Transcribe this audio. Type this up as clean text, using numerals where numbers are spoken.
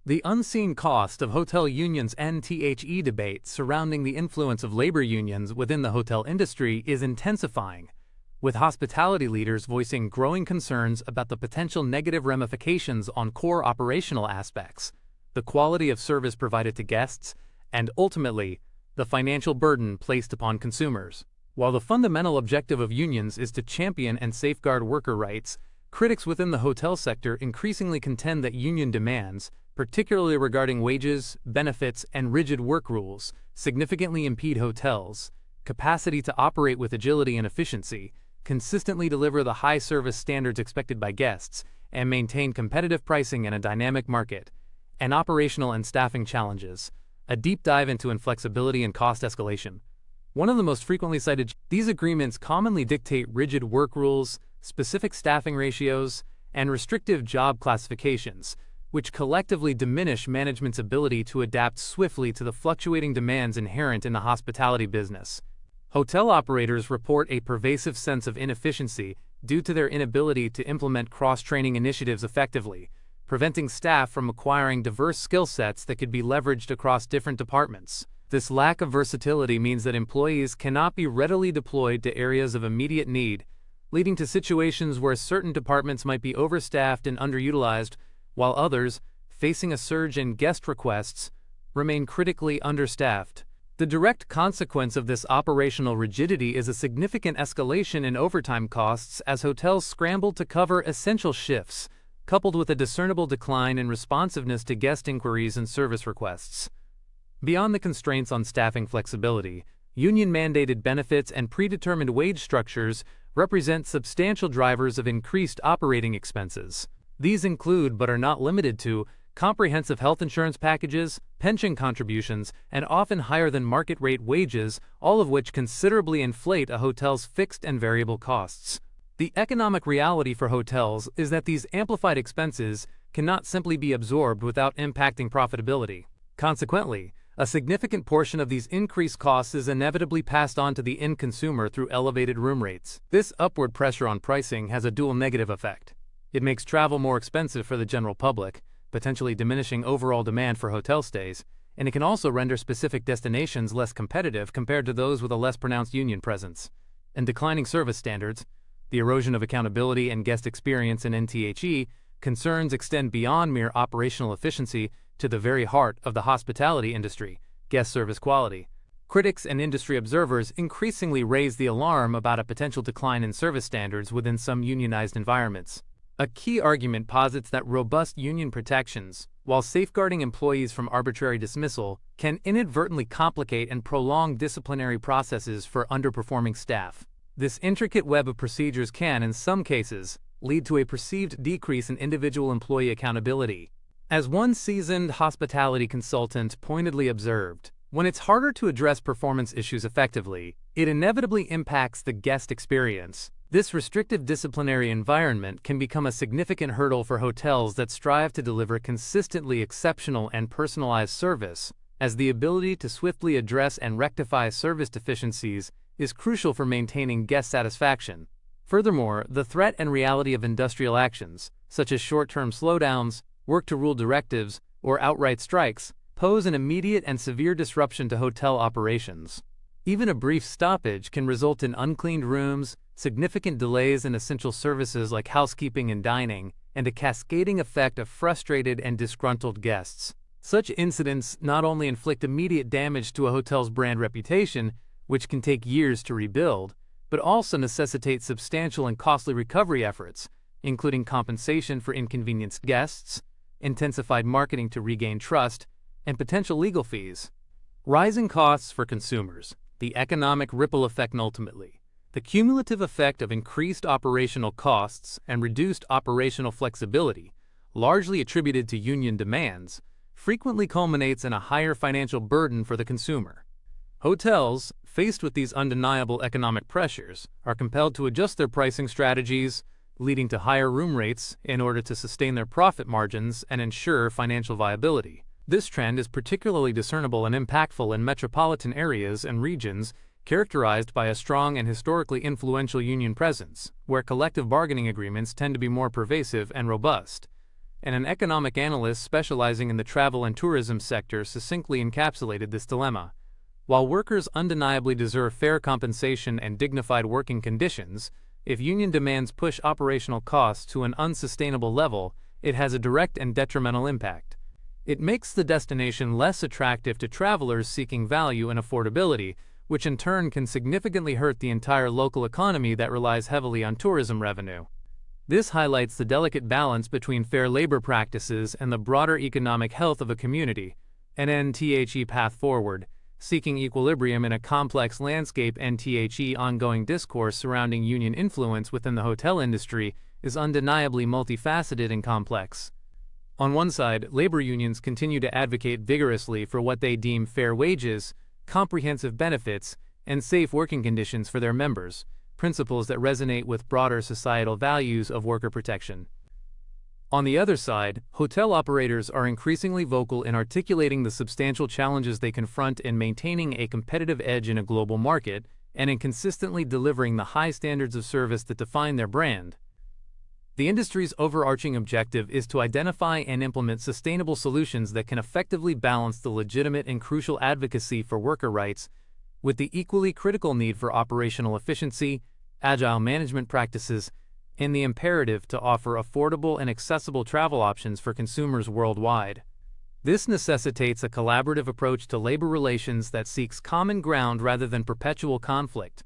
The unseen cost of hotel unions and THE debate surrounding the influence of labor unions within the hotel industry is intensifying, with hospitality leaders voicing growing concerns about the potential negative ramifications on core operational aspects, the quality of service provided to guests, and ultimately, the financial burden placed upon consumers. While the fundamental objective of unions is to champion and safeguard worker rights, critics within the hotel sector increasingly contend that union demands, particularly regarding wages, benefits, and rigid work rules, significantly impede hotels' capacity to operate with agility and efficiency, consistently deliver the high service standards expected by guests, and maintain competitive pricing in a dynamic market, and operational and staffing challenges. A deep dive into inflexibility and cost escalation. One of the most frequently cited, these agreements commonly dictate rigid work rules, specific staffing ratios, and restrictive job classifications, which collectively diminish management's ability to adapt swiftly to the fluctuating demands inherent in the hospitality business. Hotel operators report a pervasive sense of inefficiency due to their inability to implement cross-training initiatives effectively, preventing staff from acquiring diverse skill sets that could be leveraged across different departments. This lack of versatility means that employees cannot be readily deployed to areas of immediate need, leading to situations where certain departments might be overstaffed and underutilized, while others, facing a surge in guest requests, remain critically understaffed. The direct consequence of this operational rigidity is a significant escalation in overtime costs as hotels scramble to cover essential shifts, coupled with a discernible decline in responsiveness to guest inquiries and service requests. Beyond the constraints on staffing flexibility, union-mandated benefits and predetermined wage structures represent substantial drivers of increased operating expenses. These include, but are not limited to, comprehensive health insurance packages, pension contributions, and often higher than market rate wages, all of which considerably inflate a hotel's fixed and variable costs. The economic reality for hotels is that these amplified expenses cannot simply be absorbed without impacting profitability. Consequently, a significant portion of these increased costs is inevitably passed on to the end consumer through elevated room rates. This upward pressure on pricing has a dual negative effect. It makes travel more expensive for the general public, potentially diminishing overall demand for hotel stays, and it can also render specific destinations less competitive compared to those with a less pronounced union presence. And declining service standards, the erosion of accountability and guest experience in NTHE, concerns extend beyond mere operational efficiency to the very heart of the hospitality industry, guest service quality. Critics and industry observers increasingly raise the alarm about a potential decline in service standards within some unionized environments. A key argument posits that robust union protections, while safeguarding employees from arbitrary dismissal, can inadvertently complicate and prolong disciplinary processes for underperforming staff. This intricate web of procedures can, in some cases, lead to a perceived decrease in individual employee accountability. As one seasoned hospitality consultant pointedly observed, when it's harder to address performance issues effectively, it inevitably impacts the guest experience. This restrictive disciplinary environment can become a significant hurdle for hotels that strive to deliver consistently exceptional and personalized service, as the ability to swiftly address and rectify service deficiencies is crucial for maintaining guest satisfaction. Furthermore, the threat and reality of industrial actions, such as short-term slowdowns, work-to-rule directives, or outright strikes, pose an immediate and severe disruption to hotel operations. Even a brief stoppage can result in uncleaned rooms, significant delays in essential services like housekeeping and dining, and a cascading effect of frustrated and disgruntled guests. Such incidents not only inflict immediate damage to a hotel's brand reputation, which can take years to rebuild, but also necessitate substantial and costly recovery efforts, including compensation for inconvenienced guests, intensified marketing to regain trust, and potential legal fees. Rising costs for consumers, the economic ripple effect, and ultimately, the cumulative effect of increased operational costs and reduced operational flexibility, largely attributed to union demands, frequently culminates in a higher financial burden for the consumer. Hotels, faced with these undeniable economic pressures, are compelled to adjust their pricing strategies, leading to higher room rates in order to sustain their profit margins and ensure financial viability. This trend is particularly discernible and impactful in metropolitan areas and regions characterized by a strong and historically influential union presence, where collective bargaining agreements tend to be more pervasive and robust. and an economic analyst specializing in the travel and tourism sector succinctly encapsulated this dilemma. While workers undeniably deserve fair compensation and dignified working conditions, if union demands push operational costs to an unsustainable level, it has a direct and detrimental impact. It makes the destination less attractive to travelers seeking value and affordability, which in turn can significantly hurt the entire local economy that relies heavily on tourism revenue. This highlights the delicate balance between fair labor practices and the broader economic health of a community. An NTHE path forward, seeking equilibrium in a complex landscape. NTHE ongoing discourse surrounding union influence within the hotel industry is undeniably multifaceted and complex. On one side, labor unions continue to advocate vigorously for what they deem fair wages, comprehensive benefits, and safe working conditions for their members, principles that resonate with broader societal values of worker protection. On the other side, hotel operators are increasingly vocal in articulating the substantial challenges they confront in maintaining a competitive edge in a global market and in consistently delivering the high standards of service that define their brand. The industry's overarching objective is to identify and implement sustainable solutions that can effectively balance the legitimate and crucial advocacy for worker rights with the equally critical need for operational efficiency, agile management practices, and the imperative to offer affordable and accessible travel options for consumers worldwide. This necessitates a collaborative approach to labor relations that seeks common ground rather than perpetual conflict.